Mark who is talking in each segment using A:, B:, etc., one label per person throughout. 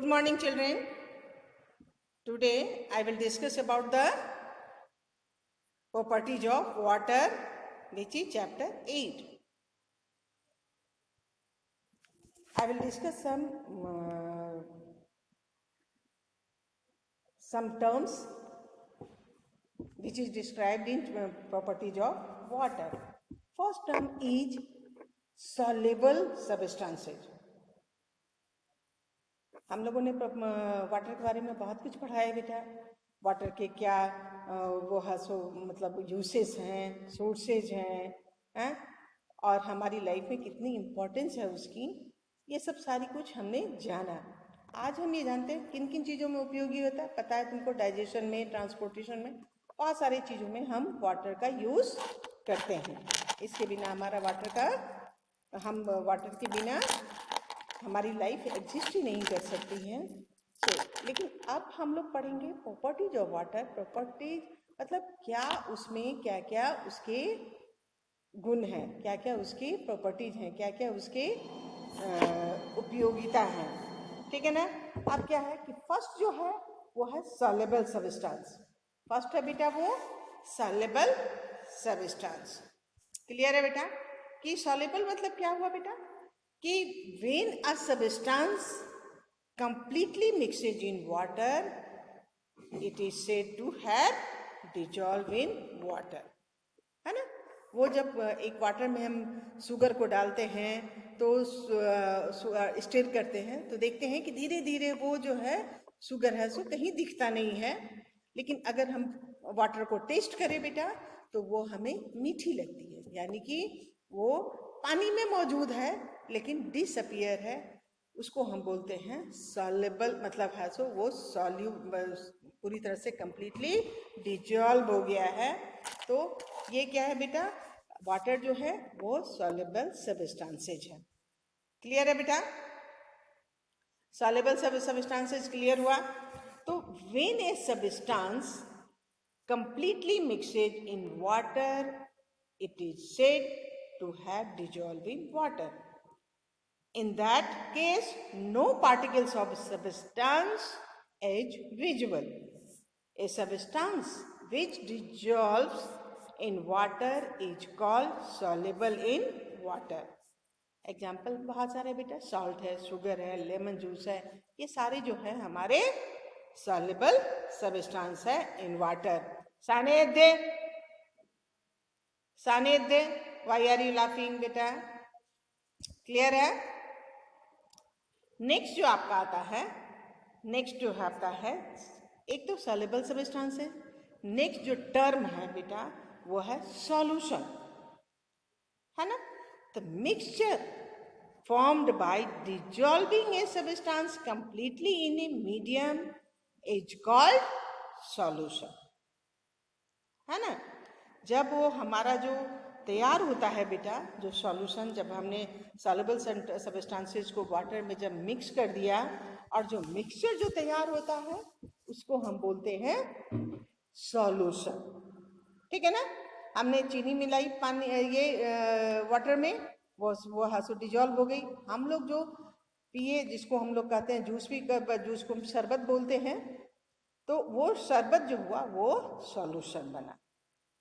A: Good morning, children. Today I will discuss about the properties of water, which is chapter 8. I will discuss some terms which is described in properties of water. First term is soluble substances. हम लोगों ने water के बारे में बहुत कुछ पढ़ा है बेटा. वाटर के क्या वो है सो मतलब यूसेस हैं, सोर्सेज हैं, और हमारी लाइफ में कितनी इम्पोर्टेंस है उसकी, ये सब सारी कुछ हमने जाना. आज हम ये जानते हैं किन किन चीज़ों में उपयोगी होता है. पता है तुमको, डाइजेशन में, ट्रांसपोर्टेशन में, बहुत सारी चीज़ों में हम वाटर का यूज़ करते हैं. इसके बिना हमारा हम वाटर के बिना हमारी लाइफ एग्जिस्ट ही नहीं कर सकती है. लेकिन अब हम लोग पढ़ेंगे प्रॉपर्टीज ऑफ वाटर. प्रॉपर्टीज मतलब क्या उसमें क्या क्या उसके गुण हैं, क्या क्या उसकी प्रॉपर्टीज हैं, क्या क्या उसके उपयोगिता हैं. ठीक है ना. अब क्या है कि फर्स्ट जो है वो है सॉल्युबल सब्सटेंस. फर्स्ट है बेटा वो सॉल्युबल सब्सटेंस. क्लियर है बेटा कि सॉल्युबल मतलब क्या हुआ बेटा कि when a substance completely mixes in water, it is said to have dissolved in water. है ना. वो जब एक वाटर में हम शुगर को डालते हैं तो स्टिर करते हैं तो देखते हैं कि धीरे धीरे वो जो है शुगर है सो कहीं दिखता नहीं है. लेकिन अगर हम वाटर को टेस्ट करें बेटा तो वो हमें मीठी लगती है, यानी कि वो पानी में मौजूद है लेकिन डिसअपियर है. उसको हम बोलते हैं सॉल्युबल. मतलब है सो वो पूरी तरह से कंप्लीटली डिजॉल्व हो गया है. तो ये क्या है बेटा, वाटर जो है वो सॉल्युबल सब्सटेंसेज है. क्लियर है बेटा. सॉल्युबल सब्सटेंसेज क्लियर हुआ. तो when a substance completely mixes in water, it is said to have dissolved in water. In that case, no particles of substance is visible. A substance which dissolves in water is called soluble in water. Example बहुत सारे बेटा, salt है, sugar है, lemon juice है, ये सारे जो है हमारे soluble substance है in water. सानिध्य, why are you laughing बेटा? क्लियर है. नेक्स्ट जो आपका आता है, एक तो सॉल्युबल सब्सटेंस है. नेक्स्ट जो टर्म है बेटा वो है सॉल्यूशन, है ना. The mixture formed by dissolving a substance completely in a medium is called solution. है ना. जब वो हमारा जो तैयार होता है बेटा, जो सॉल्यूशन, जब हमने सॉल्युबल सब्सटेंसेस को वाटर में जब मिक्स कर दिया और जो मिक्सचर जो तैयार होता है उसको हम बोलते हैं सॉल्यूशन. ठीक है ना. हमने चीनी मिलाई पानी ये वाटर में, वो हासो डिजॉल्व हो गई. हम लोग जो पिए, जिसको हम लोग कहते हैं जूस को शरबत बोलते हैं, तो वो शरबत जो हुआ वो सॉल्यूशन बना.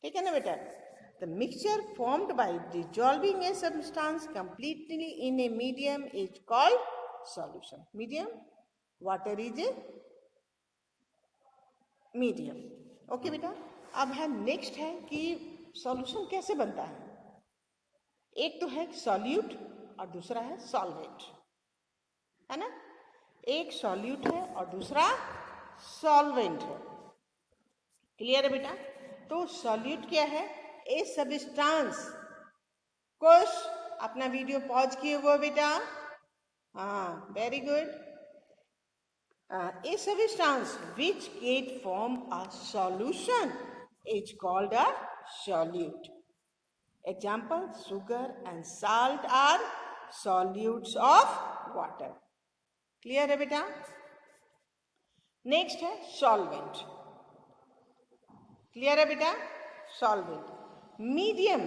A: ठीक है ना बेटा. The mixture formed by dissolving a substance completely in a medium is called solution. Medium, water is a medium. Okay बेटा. अब है नेक्स्ट है कि सॉल्यूशन कैसे बनता है. एक तो है सॉल्यूट और दूसरा है सॉल्वेंट, है ना. एक सॉल्यूट है और दूसरा सॉल्वेंट है. क्लियर है बेटा. तो सॉल्यूट क्या है, ए सब्सटेंस. कुछ अपना वीडियो पॉज किए हुआ बेटा. हाँ, very good. A substance which can form a solution is called a solute. Example, sugar and salt are solutes of water. Clear है बेटा. नेक्स्ट है solvent. क्लियर है बेटा. solvent, medium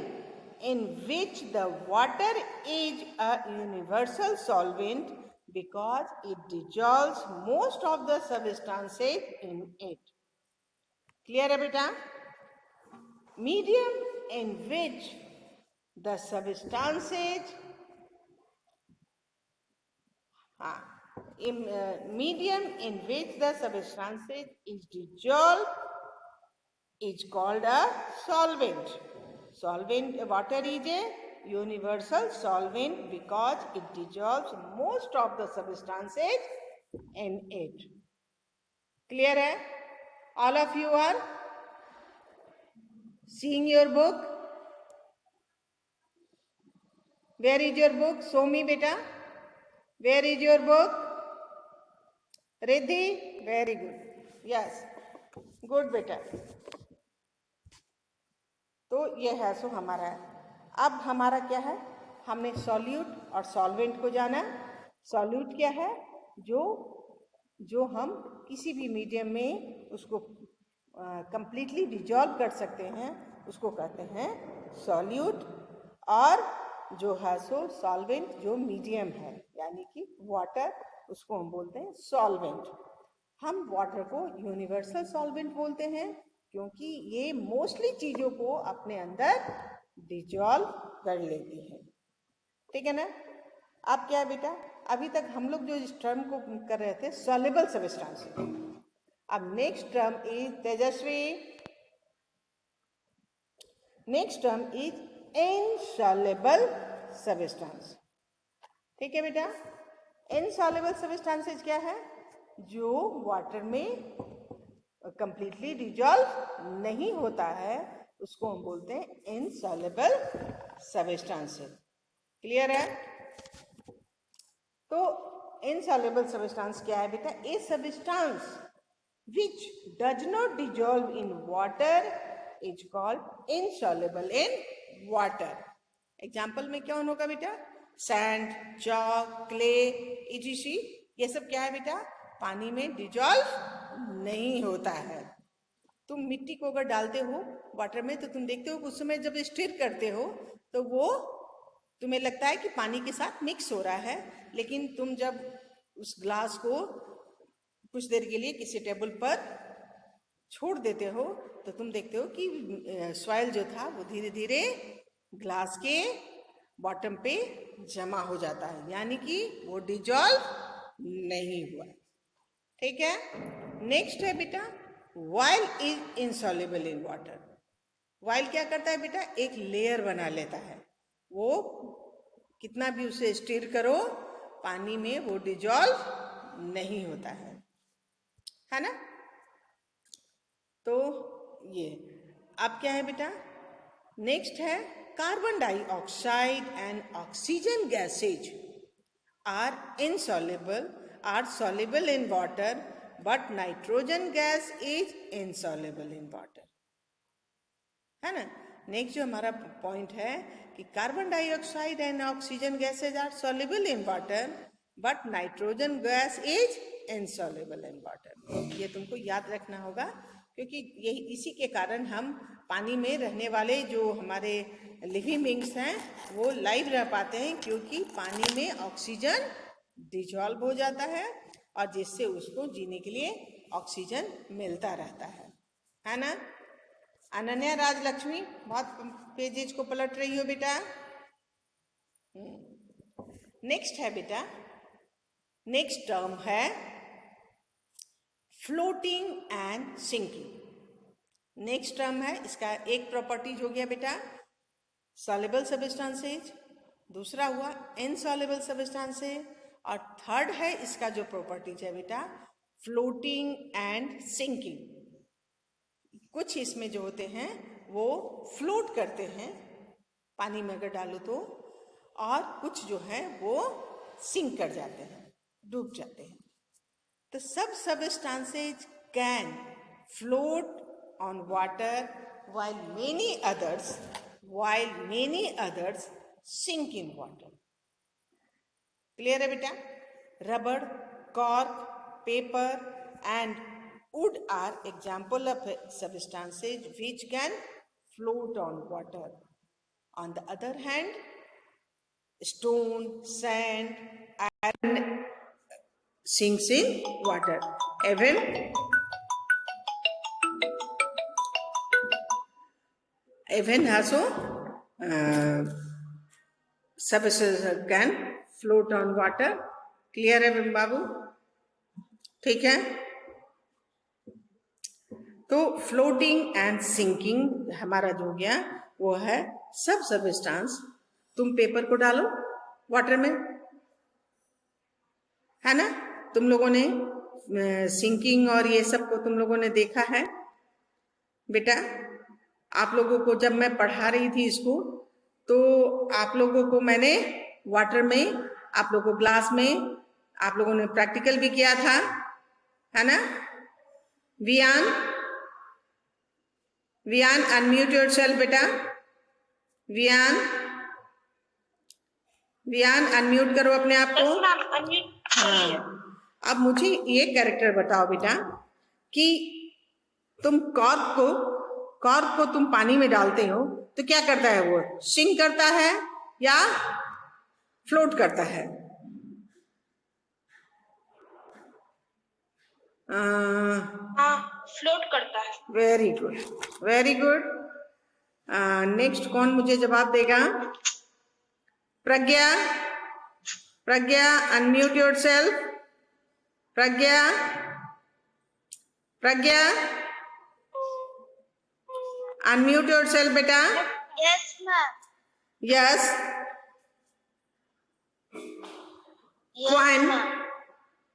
A: in which the water is a universal solvent because it dissolves most of the substances in it. Clear है बेटा? Medium in which the substances medium in which the substances is dissolved is called a solvent. Solvent, water is a universal solvent because it dissolves most of the substances in it. Clear hai? All of you are seeing your book? Where is your book? Show me beta. Where is your book? Riddhi? Very good. Yes. Good beta. तो ये है सो हमारा है. अब हमारा क्या है? हमने सॉल्यूट और सॉल्वेंट को जाना. सॉल्यूट क्या है? जो हम किसी भी मीडियम में उसको कंप्लीटली डिजॉल्व कर सकते हैं उसको कहते हैं सॉल्यूट. और जो है सो सॉल्वेंट जो मीडियम है यानी कि वाटर उसको हम बोलते हैं सॉल्वेंट. हम वाटर को यूनिवर्सल सॉल्वेंट बोलते हैं क्योंकि ये मोस्टली चीजों को अपने अंदर डिजॉल्व कर लेती है. ठीक है ना? अब क्या है बेटा? अभी तक हम लोग जो इस टर्म को कर रहे थे सॉल्युबल सब्सटेंस. अब next term is Tejashwi. Next term is insoluble substance. ठीक है बेटा? इनसॉल्युबल सब्सटेंसेस क्या है? जो वाटर में कंप्लीटली डिजॉल्व नहीं होता है उसको हम बोलते हैं इनसॉल्युबल सब्सटेंसेस. क्लियर है? तो इनसॉल्युबल सब्सटेंस क्या है बेटा? A substance which does not dissolve in water is called insoluble in water. Example में क्या होगा बेटा? Sand, chalk, clay, etc. ये सब क्या है बेटा? पानी में डिजॉल्व नहीं होता है. तुम मिट्टी को अगर डालते हो वाटर में तो तुम देखते हो उस समय जब स्टिर करते हो तो वो तुम्हें लगता है कि पानी के साथ मिक्स हो रहा है, लेकिन तुम जब उस ग्लास को कुछ देर के लिए किसी टेबल पर छोड़ देते हो तो तुम देखते हो कि सॉइल जो था वो धीरे धीरे ग्लास के बॉटम पे जमा हो जाता है, यानी कि वो डिजॉल्व नहीं हुआ. ठीक है? नेक्स्ट है बेटा while is insoluble in water. While क्या करता है बेटा? एक लेयर बना लेता है. वो कितना भी उसे स्टिर करो पानी में वो डिजॉल्व नहीं होता है ना? तो ये अब क्या है बेटा? नेक्स्ट है carbon dioxide and oxygen gases are insoluble are soluble in water but nitrogen gas is insoluble in water. है ना? नेक्स्ट जो हमारा पॉइंट है कि carbon dioxide and oxygen gases are soluble in water but nitrogen gas is insoluble in water. ये तुमको याद रखना होगा क्योंकि यही इसी के कारण हम पानी में रहने वाले जो हमारे लिविंग बींग्स हैं वो लाइव रह पाते हैं क्योंकि पानी में ऑक्सीजन डिजॉल्व हो जाता है और जिससे उसको जीने के लिए ऑक्सीजन मिलता रहता है ना? अनन्या राजलक्ष्मी बहुत पेजेज को पलट रही हो बेटा. नेक्स्ट है बेटा, नेक्स्ट टर्म है floating and sinking. Next term है, इसका एक प्रॉपर्टीज हो गया बेटा सॉल्युबल सब्सटेंसेज, दूसरा हुआ इनसॉल्युबल सब्सटेंसेज और थर्ड है इसका जो प्रॉपर्टीज है बेटा फ्लोटिंग एंड सिंकिंग. कुछ इसमें जो होते हैं वो फ्लोट करते हैं पानी में अगर डालो तो, और कुछ जो है वो सिंक कर जाते हैं, डूब जाते हैं. तो सब substances can float on water while many others sink in water. Clear है बेटा? रबड़, cork, paper and wood are example of substances which can float on water. On the other hand, stone, sand, iron sinks in water. Even also substances can float on water. Clear है बाबू? ठीक है, तो floating and sinking हमारा जो हो गया वो है सब सब्सटेंस। तुम पेपर को डालो वाटर में, है ना? तुम लोगों ने सिंकिंग और ये सब को तुम लोगों ने देखा है बेटा। आप लोगों को जब मैं पढ़ा रही थी इसको, तो आप लोगों को मैंने वाटर में, आप लोगों को ग्लास में, आप लोगों ने प्रैक्टिकल भी किया था, है ना? वियान अनम्यूट योरसेल्फ बेटा। वियान अनम्यूट करो अपने आप को। हाँ, अब मुझे ये कैरेक्टर बताओ बेटा कि तुम कॉर्क को तुम पानी में डालते हो तो क्या करता है? वो सिंक करता है या फ्लोट करता है?
B: फ्लोट करता है।
A: Very good, very good. Next कौन मुझे जवाब देगा? प्रज्ञा, अनम्यूट योरसेल्फ। प्रज्ञा, अनम्यूट योरसेल्फ बेटा।
B: Yes ma'am.
A: Yes.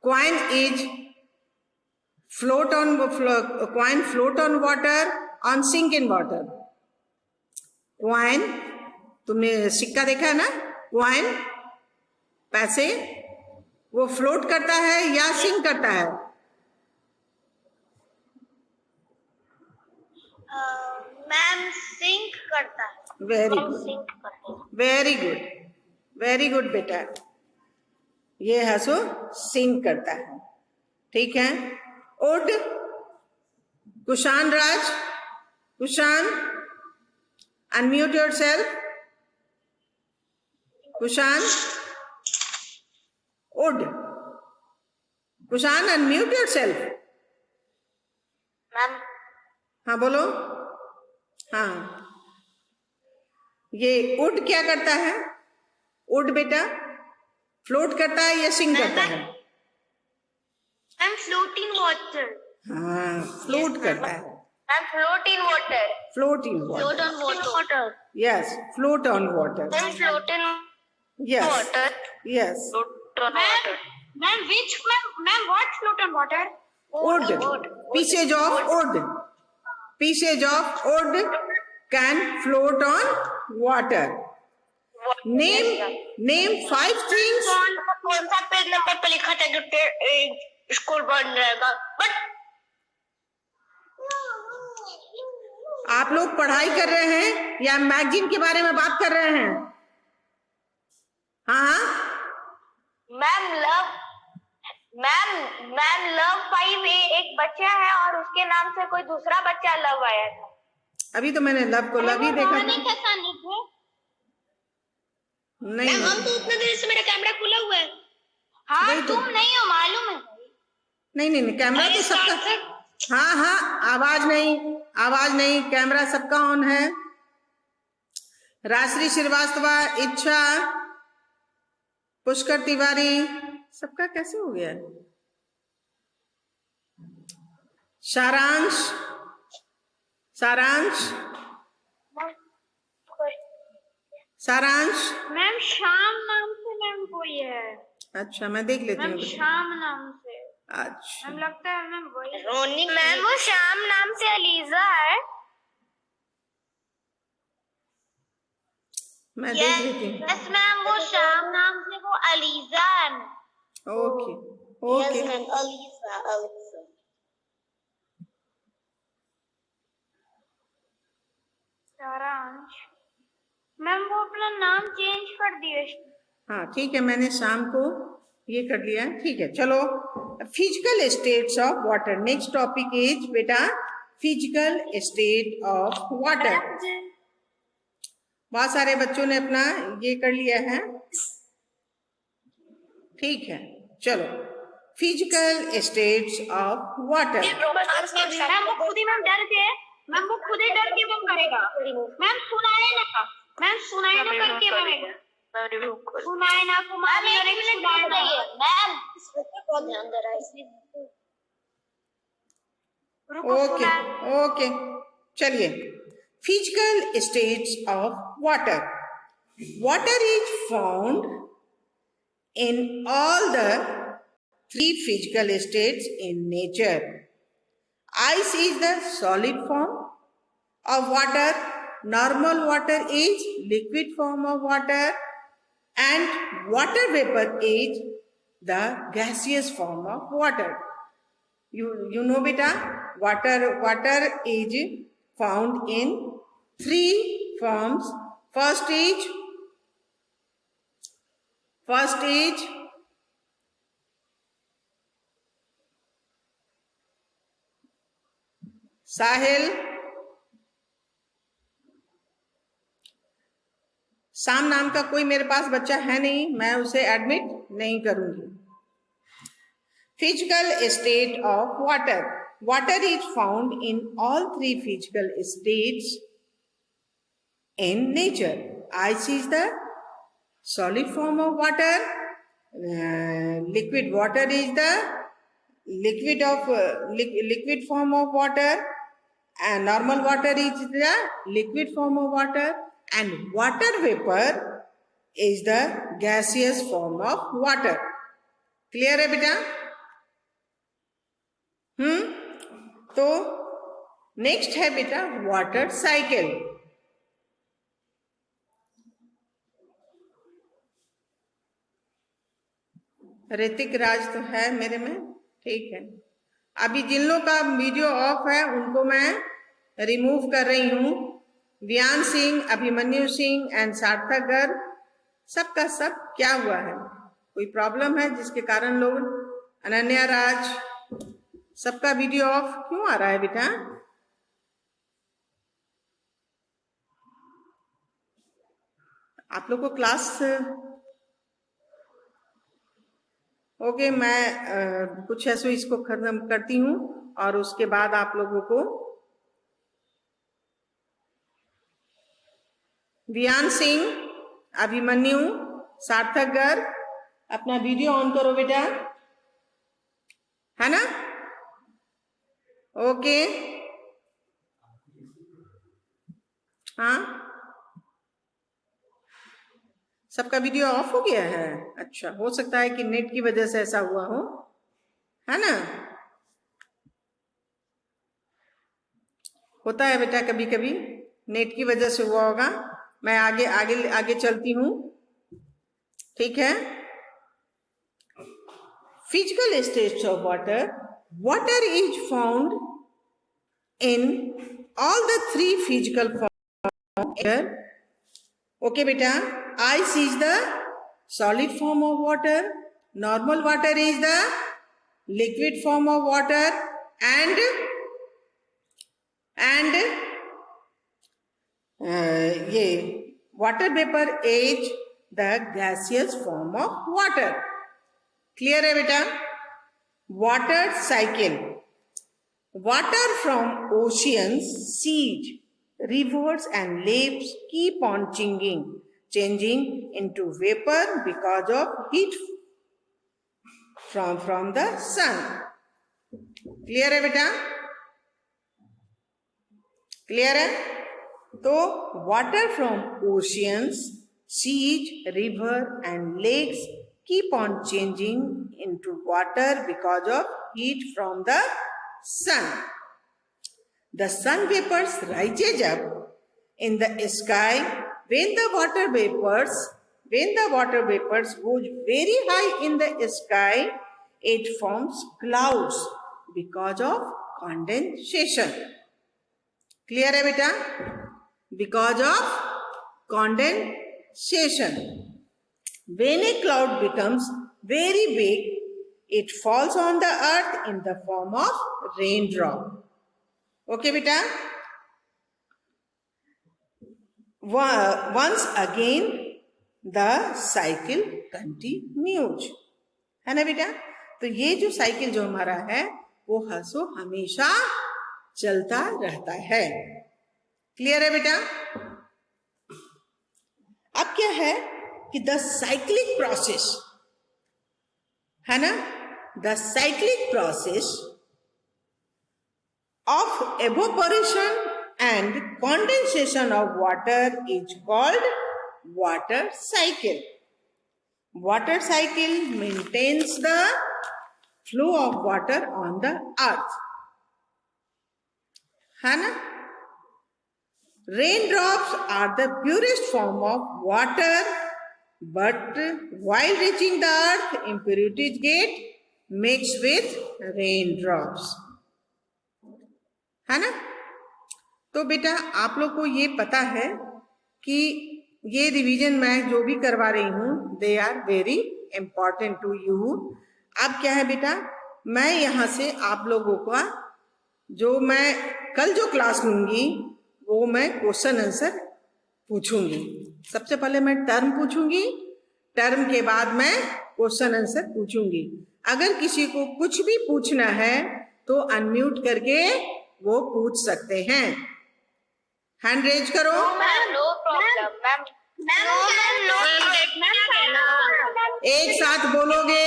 A: Coin is float on water, on sink in water. Coin, तुमने सिक्का देखा है ना? कॉइन, पैसे, वो फ्लोट करता है या सिंक करता है?
B: मैम सिंक करता है।
A: वेरी गुड, वेरी गुड बेटा। ये है सो सिंक करता है, ठीक है। ओड, कुशान राज, अनम्यूट योरसेल्फ। कुशान, ओड, कुशान अनम्यूट योरसेल्फ।
B: मैम।
A: हाँ बोलो। हाँ, ये उड क्या करता है? उड बेटा फ्लोट करता है या सिंक करता है?
B: Ma'am float in water.
A: हाँ, फ्लोट करता है।
B: Ma'am float in water.
A: Float on water. Yes, float on water.
B: Ma'am float in water.
A: Yes.
B: Ma'am what float on water?
A: Wood. Pieces of wood can float on water. Name 5 things.
B: कौन सा page number पे लिखा था जो school बन जाएगा? But
A: आप लोग पढ़ाई कर रहे हैं या मैगजीन के बारे में बात कर रहे हैं? हाँ,
B: मैम लव 5 एक बच्चा है और उसके नाम से कोई दूसरा बच्चा लव आया था।
A: अभी तो मैंने लव को लव ही देखा था। नहीं,
B: हम तो उतना देर से मेरा कैमरा खुला हुआ है। हाँ, तुम नहीं हो, मालूम है।
A: नहीं, कैमरा तो सबका। हाँ, आवाज नहीं, कैमरा सबका ऑन है। राजश्री श्रीवास्तव, इच्छा, पुष्कर तिवारी, सबका कैसे हो गया? सारांश
B: मैम शाम नाम से मैम कोई है।
A: अच्छा, मैं देख लेती हूँ।
B: मैम शाम नाम से।
A: अच्छा,
B: मैम लगता है मैम वही रोनी। मैम वो शाम नाम से अलीजा है।
A: मैं देख लेती हूँ।
B: यस मैम, वो शाम नाम से वो अलीजा है।
A: ओके।
B: Yes ma'am, ELISA. सारांश मैम वो अपना नाम चेंज कर दिए।
A: हाँ ठीक है, मैंने शाम को ये कर लिया है, ठीक है। चलो, physical states of water. Next topic is बेटा फिजिकल स्टेट ऑफ वाटर। बहुत सारे बच्चों ने अपना ये कर लिया है, ठीक है। चलो, physical states of water.
B: Ma'am वो खुद ही मैम डर के मैम वो खुद ही डर के वो करेगा मैम सुनाए ना करके मैम सुनाए ना कुमारी और एक सुनाए ना मैम इस बच्चे को ध्यान दे रहा है इसलिए
A: ओके ओके चलिए physical states of water. Water is found in all the three physical states in nature. Ice is the solid form of water, normal water is liquid form of water, and water vapor is the gaseous form of water. You know beta, water is found in three forms. First is साहिल, साम नाम का कोई मेरे पास बच्चा है नहीं, मैं उसे एडमिट नहीं करूंगी. Physical state of water. Water is found in all three physical states in nature. Ice is the solid form of water. Liquid water is the liquid form of water, and normal water is the liquid form of water, and water vapor is the gaseous form of water. Clear है बेटा? तो next है बेटा water cycle. Hrithik राज तो है मेरे में, ठीक है. अभी जिन लोगों का वीडियो ऑफ है उनको मैं रिमूव कर रही हूँ. व्यान सिंह, अभिमन्यु सिंह एंड सार्थक गर्ग, सबका सब क्या हुआ है? कोई प्रॉब्लम है जिसके कारण लोग, अनन्या राज, सबका वीडियो ऑफ क्यों आ रहा है बेटा? आप लोग को क्लास ओके, मैं कुछ ऐसे इसको खत्म करती हूँ और उसके बाद आप लोगों को व्यान सिंह, अभिमन्यु, सार्थक गर्ग, अपना वीडियो ऑन करो बेटा, है ना? ओके, हाँ, सबका वीडियो ऑफ हो गया है. अच्छा, हो सकता है कि नेट की वजह से ऐसा हुआ हो, है ना? होता है बेटा, कभी कभी नेट की वजह से हुआ होगा. मैं आगे आगे आगे चलती हूँ, ठीक है. Physical states of water. Water is found in all the three physical forms. Okay beta, ice is the solid form of water, normal water is the liquid form of water, and ये water vapor is the gaseous form of water. Clear है बेटा? Water cycle. Water from oceans, seas, rivers and lakes keep on changing into vapor because of heat from the sun. Clear है बेटा? Clear है? तो water from oceans, seas, river and lakes keep on changing into water because of heat from the sun. The sun vapors rises up in the sky. When the water vapors goes very high in the sky, it forms clouds because of condensation. Clear है बेटा? Because of condensation. When a cloud becomes very big, it falls on the earth in the form of raindrop. Okay beta? Once again the cycle continues. है ना बेटा? तो ये जो cycle जो हमारा है वो हमेशा चलता रहता है। क्लियर है बेटा? अब क्या है कि द साइक्लिक प्रोसेस है ना, the cyclic process of evaporation and condensation of water is called water cycle. Water cycle maintains the flow of water on the earth. है ना? Raindrops are the purest form of water, but while reaching the earth, impurities get mixed with raindrops. है ना? तो बेटा आप लोग को ये पता है कि ये रिवीजन मैं जो भी करवा रही हूँ they are very important to you. अब क्या है बेटा, मैं यहाँ से आप लोगों का जो मैं कल जो क्लास लूंगी वो मैं क्वेश्चन आंसर पूछूंगी। सबसे पहले मैं टर्म पूछूंगी, टर्म के बाद मैं क्वेश्चन आंसर पूछूंगी। अगर किसी को कुछ भी पूछना है तो अनम्यूट करके वो पूछ सकते हैं। हैंड रेज करो।
B: No problem ma'am.
A: एक साथ बोलोगे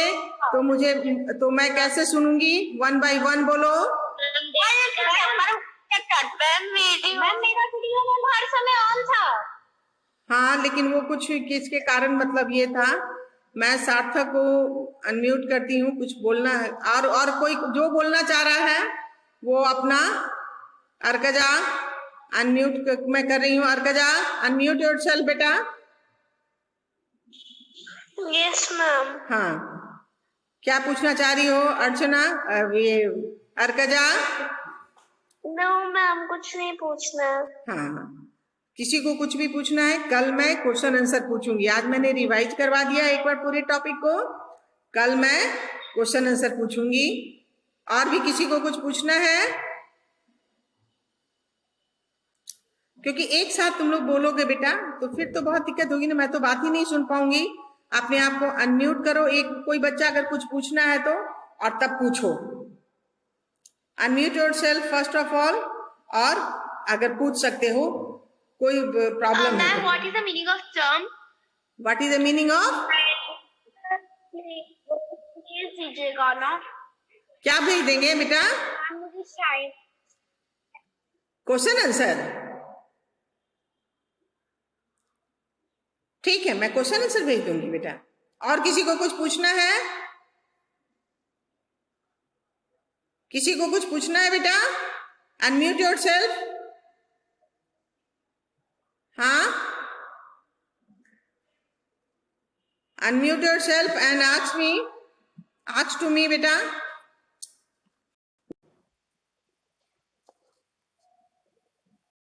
A: तो मैं कैसे सुनूंगी? 1 by 1 बोलो।
B: मैम मेरा वीडियो में हर समय ऑन था।
A: हाँ, लेकिन वो कुछ किसके कारण मतलब ये था, मैं सार्थक को अनम्यूट करती हूँ, कुछ बोलना है और कोई जो बोलना चाह रहा है वो अपना अर्कजा अनम्यूट मैं कर रही हूँ। अर्कजा अनम्यूट योरसेल्फ बेटा।
B: Yes ma'am.
A: हाँ, क्या पूछना चाह रही हो अर्चना? ये अर्कजा?
B: नो मैम कुछ नहीं पूछना।
A: हाँ, किसी को कुछ भी पूछना है कल मैं क्वेश्चन आंसर पूछूंगी। आज मैंने रिवाइज करवा दिया एक बार पूरे टॉपिक को, कल मैं क्वेश्चन आंसर पूछूंगी। और भी किसी को कुछ पूछना है? क्योंकि एक साथ तुम लोग बोलोगे बेटा तो फिर तो बहुत दिक्कत होगी ना, मैं तो बात ही नहीं सुन पाऊंगी। अपने आप को अनम्यूट करो। एक कोई बच्चा अगर कुछ पूछना है तो और तब पूछो। Unmute yourself first of all, और अगर पूछ सकते हो कोई प्रॉब्लम है।
B: Ma'am what is the meaning of term?
A: What is the meaning of?
B: Please दीजिएगा ना।
A: क्या भेज देंगे बेटा?
B: मुझे शायद
A: क्वेश्चन आंसर। ठीक है, मैं क्वेश्चन आंसर भेज दूंगी बेटा। और किसी को कुछ पूछना है? किसी को कुछ पूछना है बेटा? Unmute yourself. हाँ, unmute yourself and ask to me बेटा।